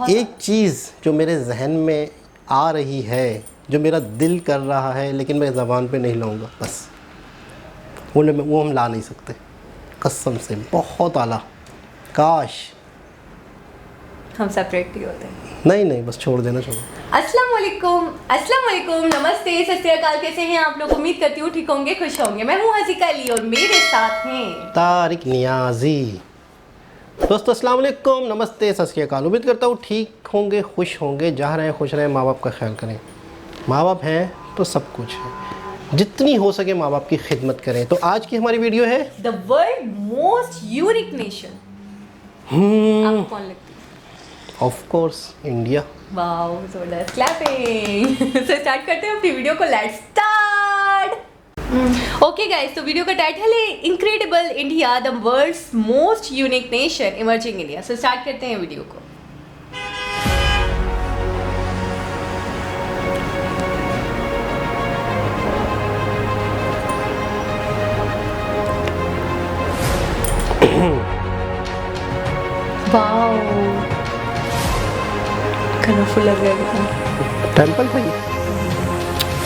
एक चीज़ जो मेरे जहन में आ रही है, जो मेरा दिल कर रहा है, लेकिन मैं ज़बान पे नहीं लाऊंगा, बस वो हम ला नहीं सकते, कसम से। बहुत आला, काश हम सेपरेट ही होते हैं। नहीं, बस छोड़ देना, छोड़ो। अस्सलाम वालेकुम, नमस्ते, सत श्री अकाल। कैसे हैं आप लोग? उम्मीद करती हूँ ठीक होंगे, खुश होंगे। मैं हूँ हसीका अली और मेरे साथ हैं तारिक नियाजी। दोस्तों अस्सलाम वालेकुम, नमस्ते, सत श्री अकाल। उम्मीद करता हूँ ठीक होंगे, खुश होंगे, जहाँ रहें खुश रहें, माँ बाप का ख्याल करें। माँ बाप हैं तो सब कुछ है, जितनी हो सके माँ बाप की खिदमत करें। तो आज की हमारी वीडियो है the world most unique nation. आपको कौन लगती है? Of course India. वाओ, जबरदस्त, क्लैपिंग। तो स्टार्ट करते हैं अपनी वीडियो को। Let's start. ओके गाइस, तो वीडियो का टाइटल है incredible India, the world's most unique nation, emerging India. So start करते हैं वीडियो को। वाओ, कलरफुल लग रहा है। टेंपल है ये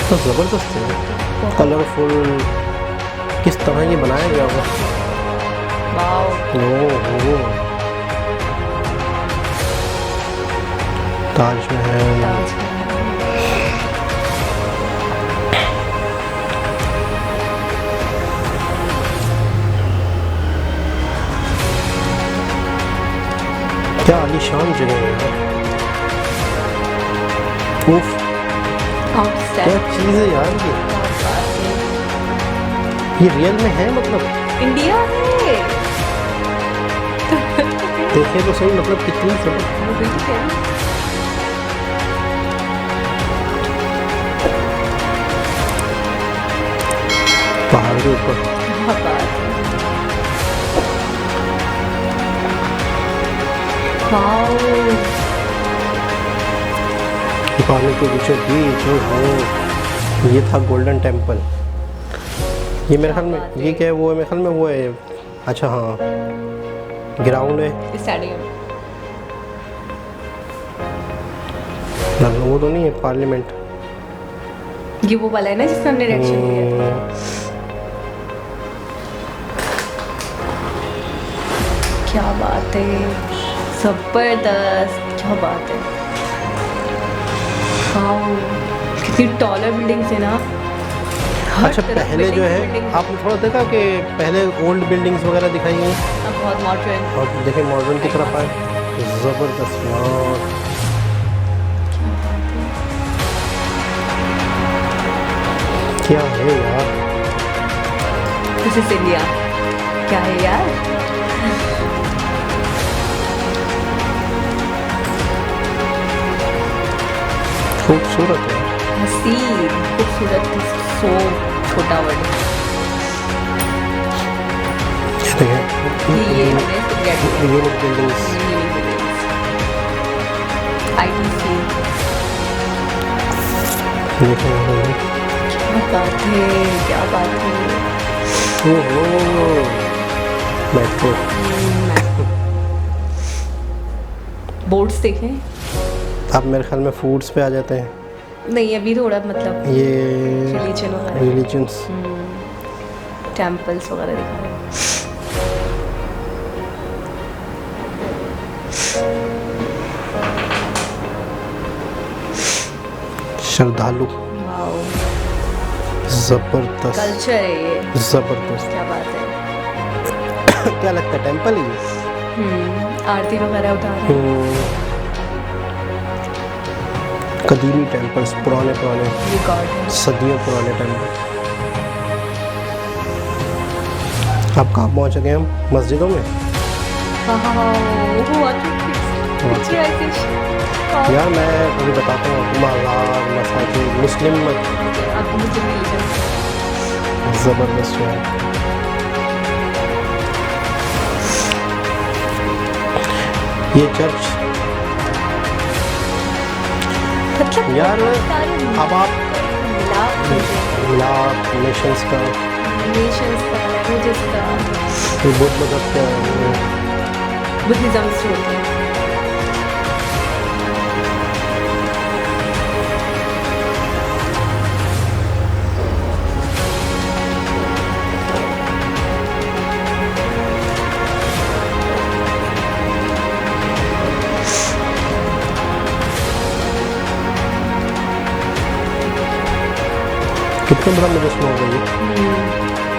तो ज़बरदस्त है, कलरफुल। किस तरह ये बनाया गया होगा। वाओ, ओ ताजमहल। क्या आलीशान जगह है यार। उफ, क्या चीज़ है यार ये रियल में है, मतलब इंडिया है। देखे तो सही, मतलब कितनी सब पहाड़ के ऊपर। पानी के बीचों बीच ये था गोल्डन टेम्पल। ये मेरे ख्याल में ये क्या है, वो है मेरे ख्याल में वो है। अच्छा हाँ, ग्राउंड है, स्टेडियम। वो तो नहीं है, पार्लियामेंट। ये वो वाला है ना जिसमें हमने रिएक्शन किया था। क्या बात है, जबरदस्त, क्या बात है। वाओ, कितनी टॉलर बिल्डिंग्स है ना। अच्छा, पहले जो है आपने थोड़ा देखा कि पहले ओल्ड बिल्डिंग्स वगैरह दिखाई गई, अब बहुत मॉडर्न। और देखें मॉडर्न की तरफ आए, ज़बरदस्त यार। क्या है यार, दिस इज इंडिया। क्या है यार, खूबसूरत है, हसीन, खूबसूरत, सो छोटा वर्ड। ये हमने यूनिक बिल्डिंग्स। आईटीसी। देखें, क्या बात है, क्या बात है। ओहो, मेट्रो। बोर्ड्स देखें। अब मेरे ख्याल में फूड्स पे आ जाते हैं। नहीं, अभी थोड़ा मतलब ये रिलीजन वगैरह, रिलीजन्स, टेम्पल्स वगैरह दिखा रहे हैं। श्रद्धालु। वाओ, जबरदस्त कल्चर है ये, जबरदस्त। क्या बात है। क्या लगता है, टेंपल ही है? आरती वगैरह उठा रहे हैं। कदीमी टेंपल्स, पुराने ये गॉड है। सदियों पुराने टेंपल। अब कहाँ पहुँच गए हम, मस्जिदों में। यार मैं अभी बताता हूँ, मज़ार, मसाजिद, मुस्लिम ज़बरदस्त है ये चर्च। यार अब आप मिलाप नेशंस का, लैंग्वेजेस का, बुद्ध मजहब का, बुद्धिज्म से होता है। कितना बड़ा मुजस्समा हो गया ये।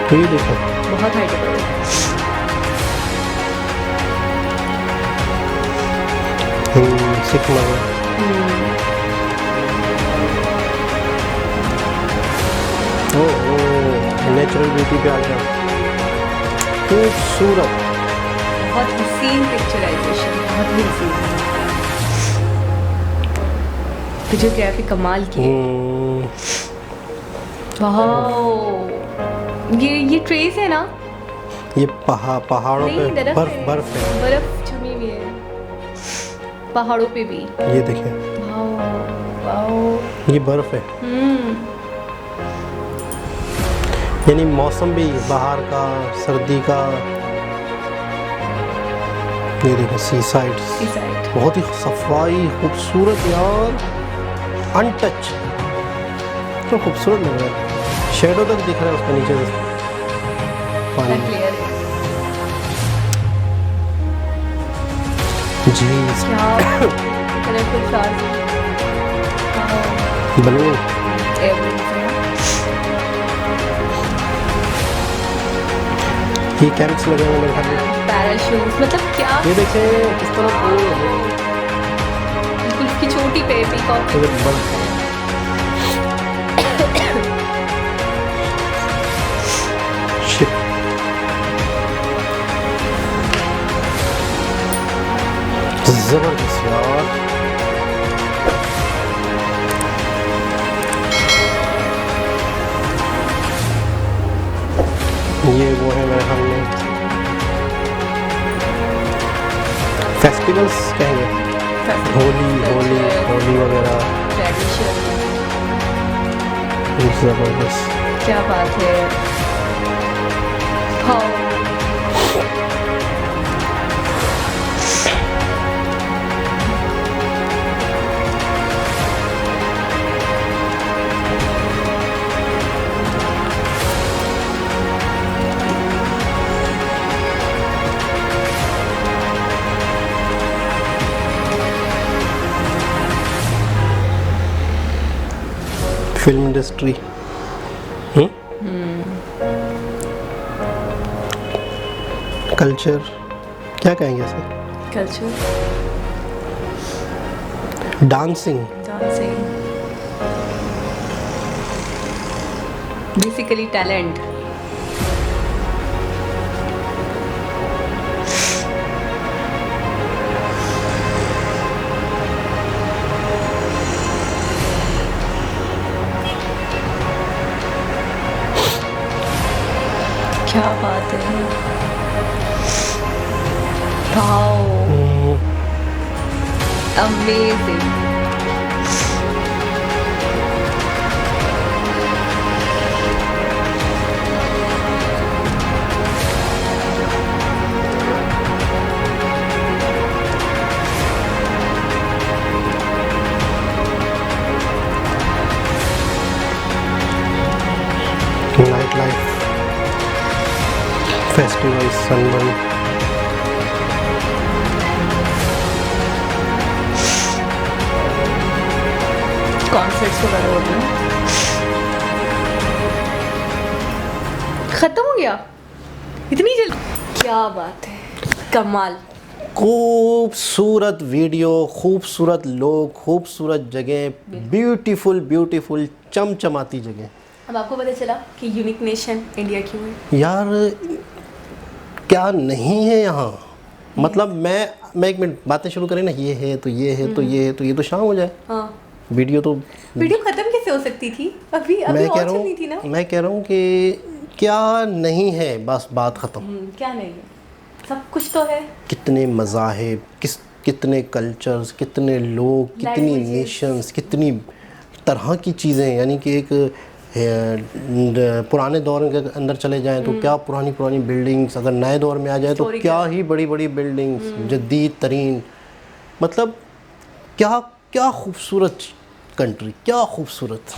तो ये देखो बहुत हाइट है। सिख मगर नेचुरल ब्यूटी पे आ गया। खूबसूरत, बहुत हसीन पिक्चराइजेशन, बहुत ही हसीन। वीडियोग्राफी कमाल की है। वाह, ये ट्रेस है ना? ये पहाड़ों नहीं, पे बर्फ बर्फ है। बर्फ है। बर्फ जमी हुई है पहाड़ों पे भी। ये देखिए वाह वाह। ये बर्फ है, यानी मौसम भी बाहर का, सर्दी का। ये देखो सी साइड, बहुत ही सफाई, खूबसूरत यार, अनटच, तो खूबसूरत लग रहा है। शेडो तक दिख रहा है उसके नीचे से पानी में। जी बलून, ये कैंप्स लगे हुए मेरे ख्याल में। पैराशूट, मतलब क्या? ये देखें किस तरह बिल्कुल उसकी छोटी पे पीकॉक। शिप जबरदस्त यार। ये वो है मेरे ख्याल में फेस्टिवल्स कहेंगे, होली वगैरह। जबरदस्त, क्या बात है। फिल्म इंडस्ट्री, कल्चर, क्या कहेंगे इसे? Culture, dancing, basically talent. क्या बात है। Amazing. Night life, festival, sunburn, concerts वगैरह होते हैं। खत्म हो गया इतनी जल्दी? क्या बात है, कमाल। खूबसूरत वीडियो, खूबसूरत लोग, खूबसूरत जगह, ब्यूटीफुल ब्यूटीफुल चमचमाती जगह। अब आपको पता चला कि यूनिक नेशन इंडिया क्यों है। यार क्या नहीं है यहाँ, मतलब मैं एक मिनट बातें शुरू करें ना, ये है तो ये है तो ये है तो ये तो शाम हो जाए। हाँ, वीडियो खत्म कैसे हो सकती थी? अभी मैं और कह रहा चलनी थी ना। हूँ, मैं कह रहा हूँ कि क्या नहीं है, बस बात ख़त्म। क्या नहीं है, सब कुछ तो है। कितने मज़ाहिब, कितने कल्चर्स, कितने लोग, कितनी नेशंस, कितनी तरह की चीज़ें, यानी कि एक पुराने दौर के अंदर चले जाएं तो क्या पुरानी पुरानी बिल्डिंग्स, अगर नए दौर में आ जाए तो क्या ही बड़ी बड़ी बिल्डिंग्स, जदीद तरीन, मतलब क्या क्या खूबसूरत कंट्री, क्या खूबसूरत,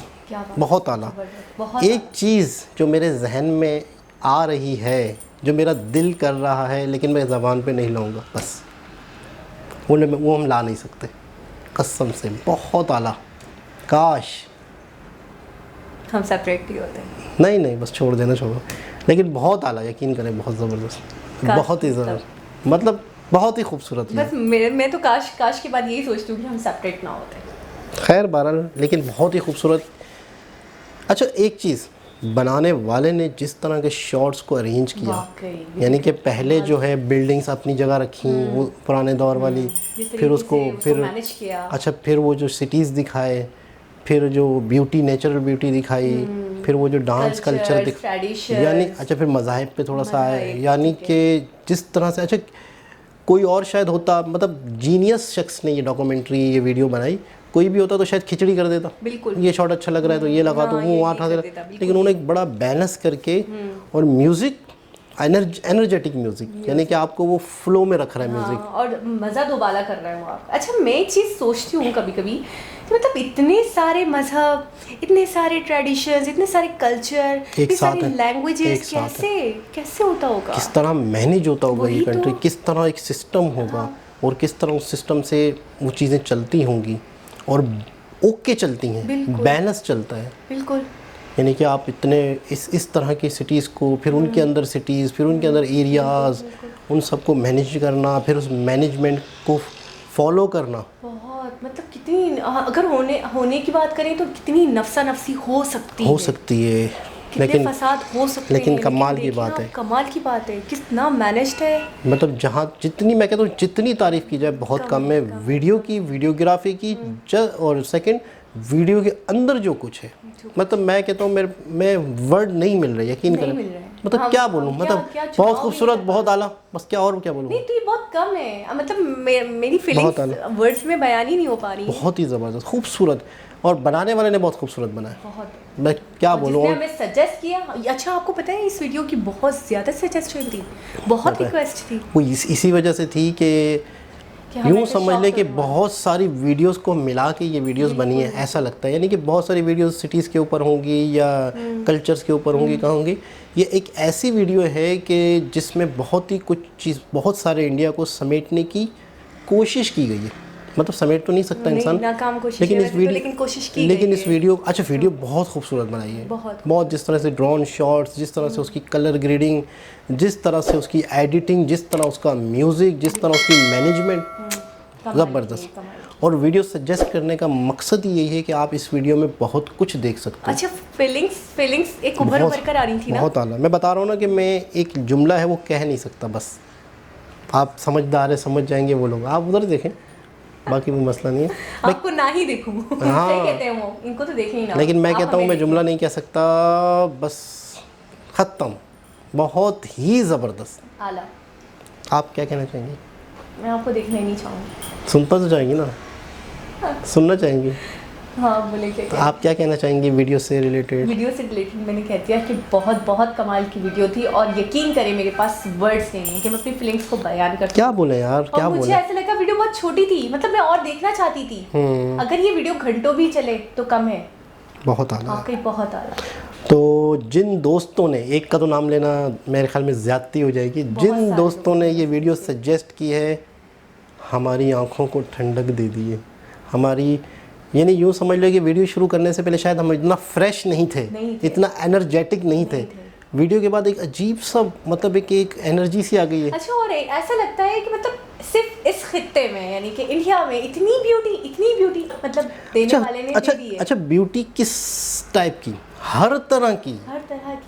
बहुत आला। एक चीज़ जो मेरे जहन में आ रही है, जो मेरा दिल कर रहा है, लेकिन मैं ज़बान पे नहीं लाऊंगा, बस वो हम ला नहीं सकते, कसम से, बहुत आला। काश हम सेपरेट ही होते हैं। नहीं नहीं, बस छोड़ देना, छोड़ो। लेकिन बहुत आला, यकीन करें, बहुत ज़बरदस्त, बहुत ही ज़बरदस्त, मतलब बहुत ही खूबसूरत है। बस मैं तो काश के बाद यही सोचती हूँ कि हम सेपरेट ना होते। खैर बहरहाल, लेकिन बहुत ही खूबसूरत। अच्छा, एक चीज़, बनाने वाले ने जिस तरह के शॉट्स को अरेंज किया, वाकई यानी कि पहले जो है बिल्डिंग्स अपनी जगह रखी, वो पुराने दौर वाली, फिर उसको मैनेज किया। अच्छा, फिर वो जो सिटीज़ दिखाए, फिर जो ब्यूटी, नेचुरल ब्यूटी दिखाई, फिर वो जो डांस कल्चर यानी अच्छा, फिर मज़ाहिब पे थोड़ा सा आए, यानी कि जिस तरह से, अच्छा कोई और शायद होता, मतलब जीनियस शख्स ने ये डॉक्यूमेंट्री, ये वीडियो बनाई, कोई भी होता तो शायद खिचड़ी कर देता, बिल्कुल, ये शॉट अच्छा लग रहा है तो ये लगा, तो वो वहाँ उठा दे रहा, लेकिन उन्होंने एक बड़ा बैलेंस करके, और म्यूज़िक एनर्जेटिक म्यूज़िक, यानी कि आपको वो फ्लो में रख रहा है म्यूज़िक, और मज़ा दोबाला कर रहा है वो आप। अच्छा, मैं एक चीज़ सोचती हूँ कभी कभी कि मतलब इतने सारे मजहब, इतने सारे ट्रेडिशंस, इतने सारे कल्चर, इतनी सारी लैंग्वेजेस, कैसे होता होगा, किस तरह मैनेज होता होगा ये कंट्री, किस तरह एक सिस्टम होगा, और किस तरह उस सिस्टम से वो चीज़ें चलती होंगी, और ओके चलती हैं, बैलेंस चलता है। बिल्कुल, यानी कि आप इतने इस तरह की सिटीज़ को, फिर उनके अंदर सिटीज़, फिर उनके अंदर एरियाज़, उन सबको मैनेज करना, फिर उस मैनेजमेंट को फॉलो करना, बहुत मतलब कितनी, अगर होने की बात करें तो कितनी नफसा नफसी हो सकती है, लेकिन फसाद हो सकते हैं, लेकिन कमाल की बात है, कमाल की बात है, कितना मैनेज्ड है। मतलब जहाँ जितनी, मैं कहता हूँ जितनी तारीफ़ की जाए बहुत कम है, वीडियो की, वीडियोग्राफी की, और सेकंड वीडियो के अंदर जो कुछ है, मतलब मैं कहता हूँ मैं वर्ड नहीं मिल रहे, यकीन करें, मतलब क्या बोलूँ, मतलब बहुत खूबसूरत, बहुत आला, बस क्या और क्या बोलूँ। नहीं तो ये बहुत कम है, मतलब मेरी फीलिंग्स वर्ड्स में बयान ही नहीं हो पा रही। बहुत ही ज़बरदस्त, खूबसूरत, और बनाने वाले ने बहुत खूबसूरत बनाया, बहुत, मैं क्या बोलूँ। और हमें सजेस्ट किया, अच्छा आपको पता है इस वीडियो की बहुत ज़्यादा सजेशन थी, बहुत रिक्वेस्ट थी, वो इसी वजह से थी कि यूँ समझ लें कि बहुत सारी वीडियोस को मिला के ये वीडियोस बनी है, ऐसा लगता है, यानी कि बहुत सारी वीडियोस सिटीज़ के ऊपर होंगी या कल्चर्स के ऊपर होंगी, कहाँ होंगी। ये एक ऐसी वीडियो है कि जिसमें बहुत ही कुछ चीज़, बहुत सारे इंडिया को समेटने की कोशिश की गई है, मतलब समेट तो नहीं सकता इंसान, लेकिन इस वीडियो, इस वीडियो, अच्छा वीडियो बहुत खूबसूरत बनाई है, बहुत, जिस तरह से ड्रोन शॉट्स, जिस तरह से उसकी कलर ग्रेडिंग, जिस तरह से उसकी एडिटिंग, जिस तरह उसका म्यूज़िक, जिस तरह उसकी मैनेजमेंट, ज़बरदस्त। और वीडियो सजेस्ट करने का मकसद ही यही है कि आप इस वीडियो में बहुत कुछ देख सकते हैं। अच्छा, फीलिंग्स एक उभर कर आ रही थी ना, बहुत आला। मैं बता रहा हूँ ना कि मैं एक जुमला है वो कह नहीं सकता, बस आप समझदार है, समझ जाएंगे वो लोग, आप उधर देखें, बाकी वो मसला नहीं है। आपको ना ही देखूं, हाँ, सही कहते हैं वो, इनको तो देखें ही ना, लेकिन मैं कहता हूँ मैं जुमला नहीं कह सकता, बस ख़त्म, बहुत ही ज़बरदस्त, आला। आप क्या कहना चाहेंगे? मैं आपको देखना ही नहीं चाहूँगी। सुनता तो चाहेंगी ना, सुनना चाहेंगी? हाँ बोले, क्या तो आप क्या कहना चाहेंगी वीडियो से रिलेटेड? वीडियो से रिलेटेड मैंने कह दिया कि बहुत कमाल की वीडियो थी, और यकीन करें मेरे पास वर्ड्स नहीं है कि मैं अपनी फीलिंग्स को बयान कर, क्या बोले यार, क्या बोले। मुझे ऐसा लगा वीडियो बहुत छोटी थी, मतलब मैं और देखना चाहती थी, अगर ये वीडियो घंटों भी चले तो कम है, बहुत आला, वाकई बहुत आला। तो जिन दोस्तों ने, एक का तो नाम लेना मेरे ख्याल में ज़्यादती हो जाएगी, जिन दोस्तों ने ये वीडियो सजेस्ट की है, हमारी आँखों को ठंडक दे दी है, हमारी, यानी यूँ समझ लो कि वीडियो शुरू करने से पहले शायद हम इतना फ्रेश नहीं थे, इतना एनर्जेटिक नहीं थे, वीडियो के बाद एक अजीब सा, मतलब एक एनर्जी सी आ गई है। अच्छा, और ऐसा लगता है कि मतलब सिर्फ इस खित्ते में, यानी कि इंडिया में इतनी ब्यूटी मतलब देने वाले ने दे दी है। अच्छा, ब्यूटी किस टाइप की? हर तरह की,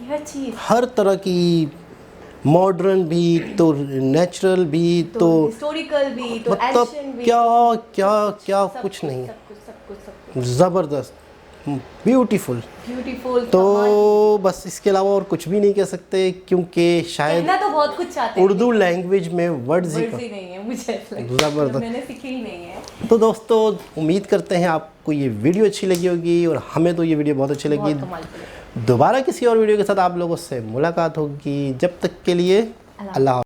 हर चीज़, हर तरह की, मॉडर्न भी तो, नेचुरल भी तो, हिस्टोरिकल भी तो, मतलब क्या कुछ नहीं, ज़बरदस्त, ब्यूटीफुल। तो बस इसके अलावा और कुछ भी नहीं कह सकते, क्योंकि शायद कहना तो बहुत कुछ चाहते हैं, उर्दू लैंग्वेज में वर्ड्स ही नहीं है, मुझे ज़बरदस्त, मैंने सीखी ही नहीं है। तो दोस्तों उम्मीद करते हैं आपको ये वीडियो अच्छी लगी होगी, और हमें तो ये वीडियो बहुत अच्छी लगी। दोबारा किसी और वीडियो के साथ आप लोगों से मुलाकात होगी, जब तक के लिए अल्लाह।